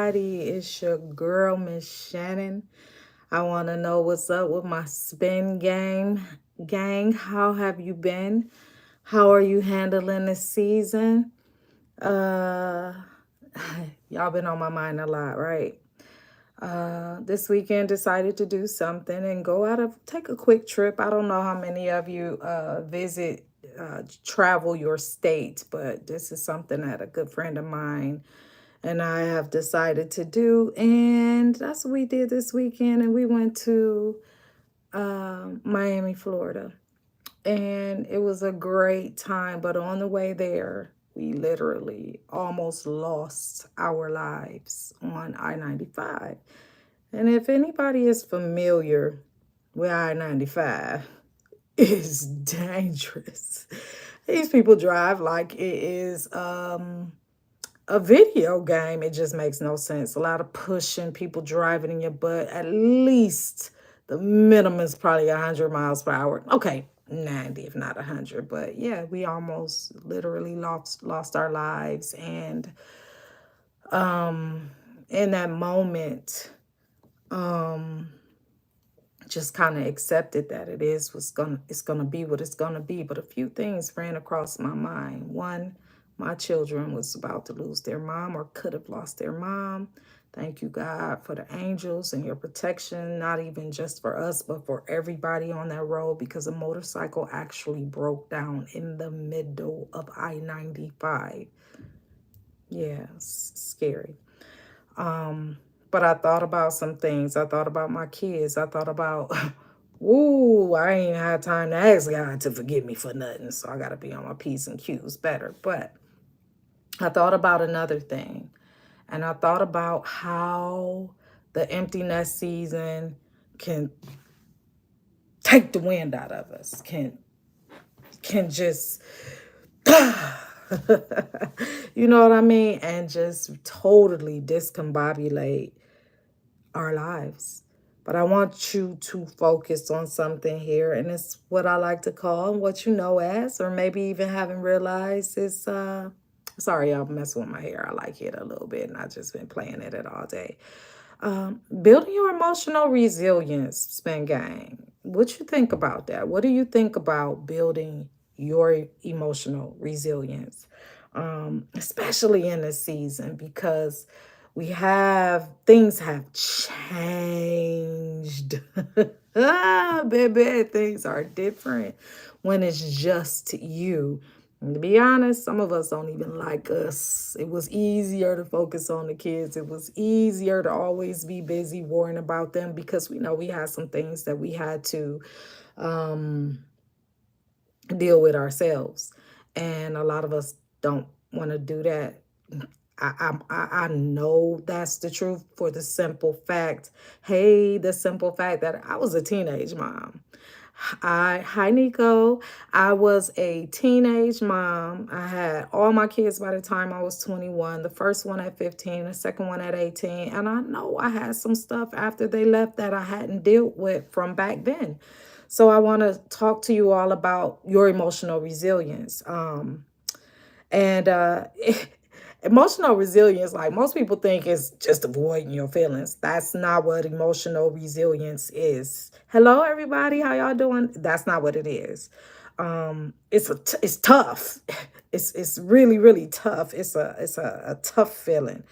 It's your girl, Miss Shannon. I want to know what's up with my spin game. Gang, how have you been? How are you handling this season? Uh, y'all been on my mind a lot, right? This weekend decided to do something and go out of take a quick trip. I don't know how many of you travel your state, but this is something that a good friend of mine and I have decided to do. And that's what we did this weekend. And we went to Miami, Florida. And it was a great time. But on the way there, we literally almost lost our lives on I-95. And if anybody is familiar with I-95, it's dangerous. These people drive like it is a video game. It just makes no sense. A lot of pushing, people driving in your butt. At least the minimum is probably 100 miles per hour. Okay, 90 if not 100. But yeah, we almost literally lost our lives. And in that moment, just kind of accepted that it's gonna be what it's gonna be. But a few things ran across my mind. One, my children was about to lose their mom or could have lost their mom. Thank you, God, for the angels and your protection, not even just for us, but for everybody on that road, because a motorcycle actually broke down in the middle of I-95. Yeah, it's scary. But I thought about some things. I thought about my kids. I thought about, ooh, I ain't had time to ask God to forgive me for nothing. So I got to be on my P's and Q's better. But I thought about another thing. And I thought about how the empty nest season can take the wind out of us, can just you know what I mean? And just totally discombobulate our lives. But I want you to focus on something here, and it's what I like to call what you know as, or maybe even haven't realized is sorry, y'all messing with my hair. I like it a little bit, and I just been playing at it all day. Building your emotional resilience, spin gang. What you think about that? What do you think about building your emotional resilience? Especially in this season, because things have changed. Baby, things are different when it's just you. And to be honest, some of us don't even like us. It was easier to focus on the kids. It was easier to always be busy worrying about them because we know we had some things that we had to deal with ourselves. And a lot of us don't want to do that. I know that's the truth for the simple fact. Hey, the simple fact that I was a teenage mom. Hi Nico. I was a teenage mom. I had all my kids by the time I was 21. The first one at 15, the second one at 18. And I know I had some stuff after they left that I hadn't dealt with from back then. So I want to talk to you all about your emotional resilience. And emotional resilience, like most people think, is just avoiding your feelings. That's not what emotional resilience is. Hello, everybody. How y'all doing? That's not what it is. It's tough. It's really really tough. It's a tough feeling.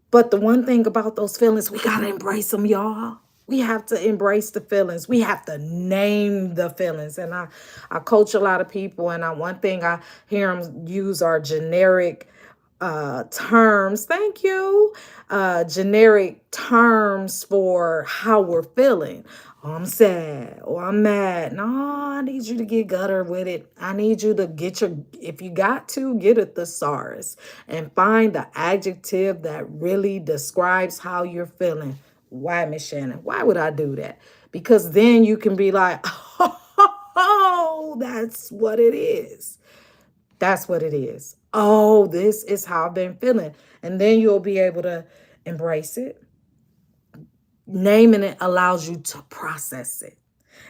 But the one thing about those feelings, we gotta embrace them, y'all. We have to embrace the feelings. We have to name the feelings. And I coach a lot of people, and one thing I hear them use are generic terms. Thank you. Generic terms for how we're feeling. Oh, I'm sad or I'm mad. No, I need you to get gutter with it. I need you to if you got to, get a thesaurus and find the adjective that really describes how you're feeling. Why, Miss Shannon? Why would I do that? Because then you can be like, oh, that's what it is. That's what it is. Oh, this is how I've been feeling. And then you'll be able to embrace it. Naming it allows you to process it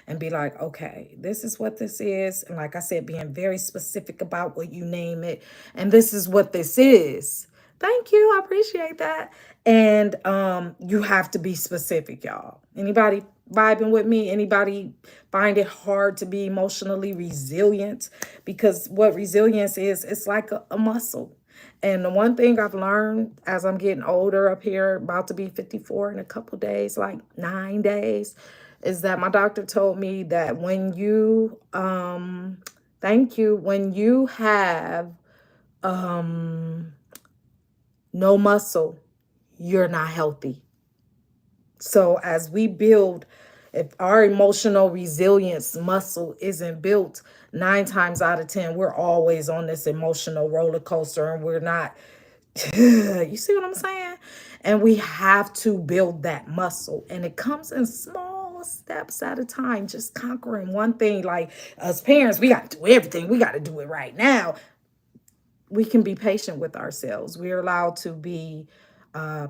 and be like, okay, this is what this is. And like I said, being very specific about what you name it. And this is what this is. Thank you. I appreciate that. And you have to be specific, y'all. Anybody vibing with me? Anybody find it hard to be emotionally resilient? Because what resilience is, it's like a muscle. And the one thing I've learned as I'm getting older up here, about to be 54 in a couple days, like 9 days, is that my doctor told me that when you thank you, when you have no muscle, you're not healthy. So as we build, if our emotional resilience muscle isn't built, 9 times out of 10, we're always on this emotional roller coaster and we're not, you see what I'm saying? And we have to build that muscle. And it comes in small steps at a time, just conquering one thing. Like as parents, we got to do everything. We got to do it right now. We can be patient with ourselves. We're allowed to be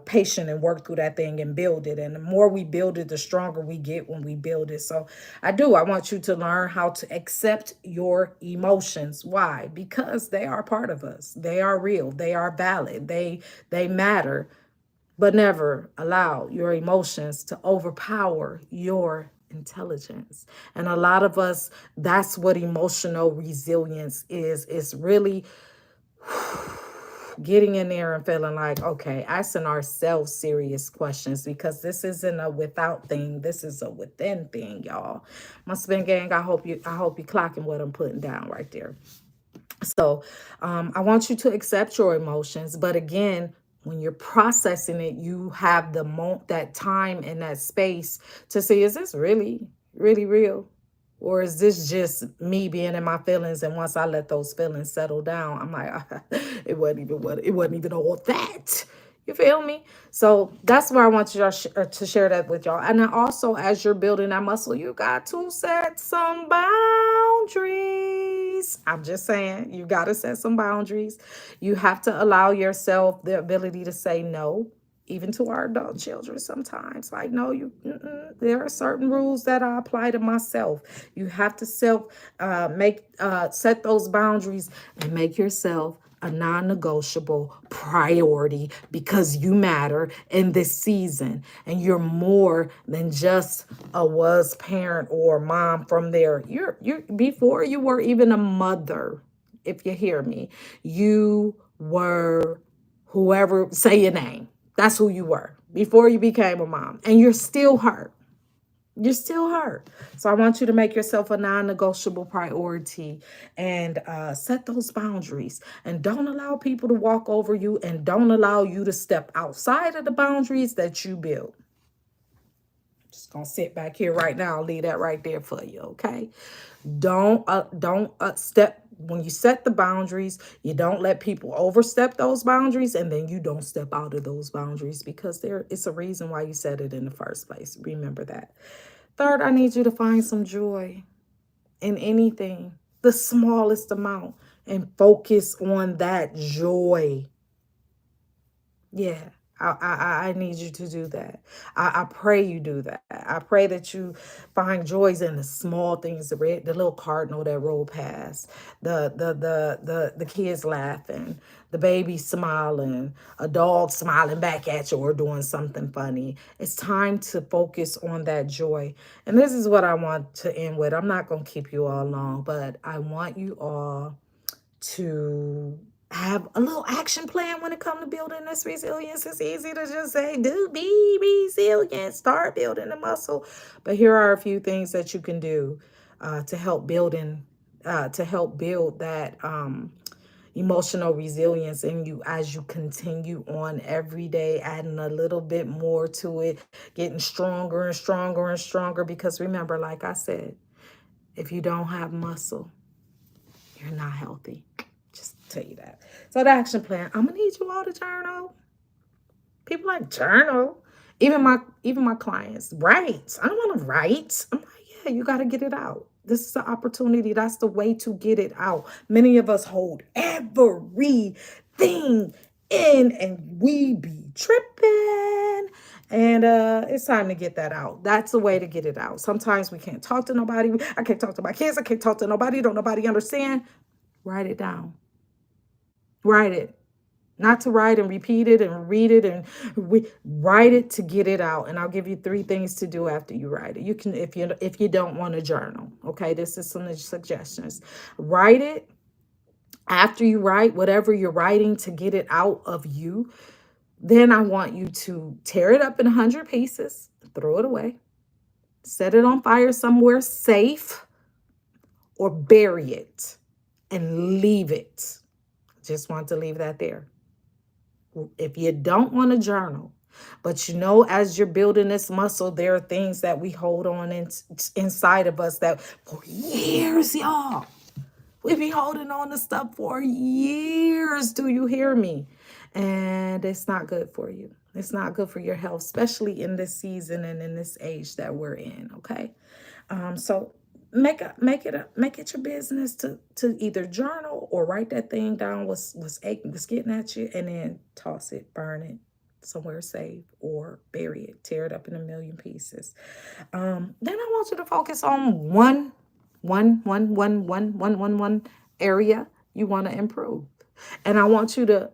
patient and work through that thing and build it. And the more we build it, the stronger we get when we build it. So I want you to learn how to accept your emotions. Why? Because they are part of us. They are real. They are valid. They matter. But never allow your emotions to overpower your intelligence. And a lot of us, that's what emotional resilience is. It's really getting in there and feeling like, okay, asking ourselves serious questions, because this isn't a without thing. This is a within thing, y'all. My spin gang, I hope you clocking what I'm putting down right there. So I want you to accept your emotions. But again, when you're processing it, you have that time and that space to see, is this really, really real? Or is this just me being in my feelings? And once I let those feelings settle down, I'm like, it wasn't even all that. You feel me? So that's where I want you to share that with y'all. And then also, as you're building that muscle, you got to set some boundaries. I'm just saying, you got to set some boundaries. You have to allow yourself the ability to say no, even to our adult children sometimes. Like, no, there are certain rules that I apply to myself. You have to set those boundaries and make yourself a non-negotiable priority, because you matter in this season and you're more than just a was parent or mom from there. You're before you were even a mother, if you hear me, you were whoever, say your name. That's who you were before you became a mom. And you're still hurt. You're still hurt. So I want you to make yourself a non-negotiable priority and set those boundaries. And don't allow people to walk over you, and don't allow you to step outside of the boundaries that you build. Just gonna sit back here right now and leave that right there for you, okay? Don't step when you set the boundaries. You don't let people overstep those boundaries, and then you don't step out of those boundaries, because it's a reason why you said it in the first place. Remember that. Third, I need you to find some joy in anything, the smallest amount, and focus on that joy. Yeah, I need you to do that. I pray you do that. I pray that you find joys in the small things, the little cardinal that rolled past, the kids laughing, the baby smiling, a dog smiling back at you or doing something funny. It's time to focus on that joy. And this is what I want to end with. I'm not going to keep you all long, but I want you all to have a little action plan when it comes to building this resilience. It's easy to just say, do be resilient, start building the muscle. But here are a few things that you can do to help build that emotional resilience in you as you continue on every day, adding a little bit more to it, getting stronger and stronger and stronger. Because remember, like I said, if you don't have muscle, you're not healthy. Just tell you that. So the action plan, I'm gonna need you all to journal. People like journal. Even my clients, write. I don't want to write. I'm like, yeah, you gotta get it out. This is the opportunity. That's the way to get it out. Many of us hold everything in and we be tripping. And it's time to get that out. That's the way to get it out. Sometimes we can't talk to nobody. I can't talk to my kids. I can't talk to nobody. Don't nobody understand. Write it down. Write it. Not to write and repeat it and read it, and write it to get it out. And I'll give you 3 things to do after you write it. You can, if you don't want to journal, okay, this is some suggestions. Write it. After you write whatever you're writing, to get it out of you, then I want you to tear it up in 100 pieces, throw it away, set it on fire somewhere safe, or bury it and leave it. Just want to leave that there. If you don't want to journal, but as you're building this muscle, there are things that we hold on inside of us that for years, y'all, we be holding on to stuff for years. Do you hear me? And it's not good for you. It's not good for your health, especially in this season and in this age that we're in. Okay. So make it your business to either journal or write that thing down, what's aching, what's getting at you, and then toss it, burn it somewhere safe, or bury it, tear it up in a million pieces. Then I want you to focus on one area you want to improve. And I want you to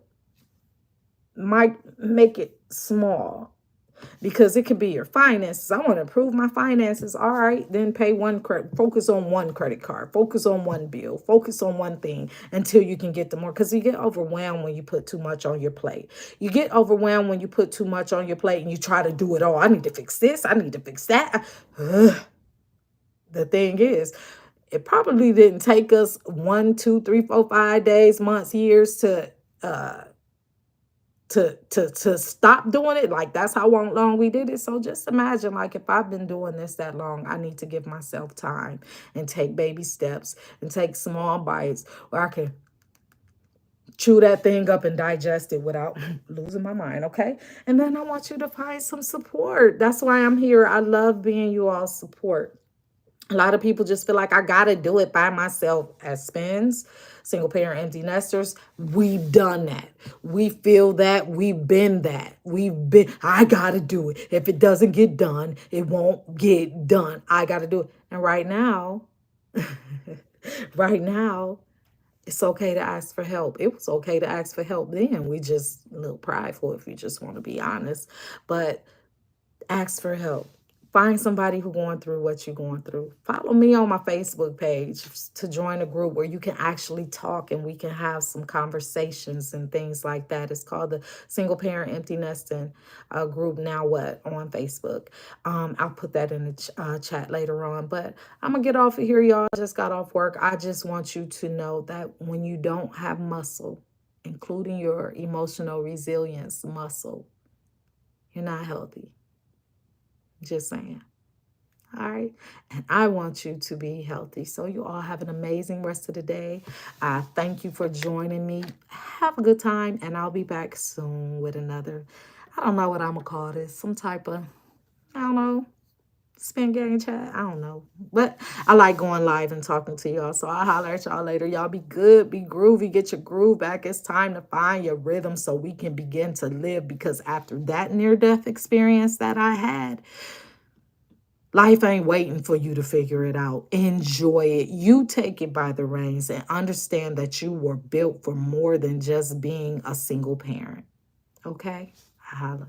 make it small, because it could be your finances. I want to improve my finances. All right, then focus on one credit card, focus on one bill, focus on one thing until you can get the more, because you get overwhelmed when you put too much on your plate. You get overwhelmed when you put too much on your plate and you try to do it all. I need to fix this, I need to fix that. The thing is, it probably didn't take us 1, 2, 3, 4, 5 days, months, years to stop doing it. Like, that's how long we did it. So just imagine, like, if I've been doing this that long, I need to give myself time and take baby steps and take small bites where I can chew that thing up and digest it without losing my mind. Okay. And then I want you to find some support. That's why I'm here. I love being you all's support. A lot of people just feel like I got to do it by myself. As SPENs, single parent empty nesters, we've done that. We feel that. We've been that. I got to do it. If it doesn't get done, it won't get done. I got to do it. And right now, right now, it's okay to ask for help. It was okay to ask for help then. We just a little prideful, if you just want to be honest. But ask for help. Find somebody who's going through what you're going through. Follow me on my Facebook page to join a group where you can actually talk and we can have some conversations and things like that. It's called the Single Parent Empty Nesting group, Now What, on Facebook. I'll put that in the chat later on. But I'm going to get off of here, y'all. I just got off work. I just want you to know that when you don't have muscle, including your emotional resilience muscle, you're not healthy. Just saying. All right. And I want you to be healthy. So you all have an amazing rest of the day. I thank you for joining me. Have a good time. And I'll be back soon with another, I don't know what I'm going to call this. Some type of, I don't know, spin gang chat. I don't know. But I like going live and talking to y'all. So I'll holler at y'all later. Y'all be good, be groovy, get your groove back. It's time to find your rhythm so we can begin to live. Because after that near-death experience that I had, life ain't waiting for you to figure it out. Enjoy it. You take it by the reins and understand that you were built for more than just being a single parent. Okay? Holla.